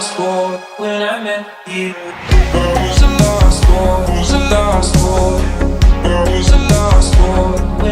lost boy when I met you. I was a lost boy, was a lost boy. I was a lost boy.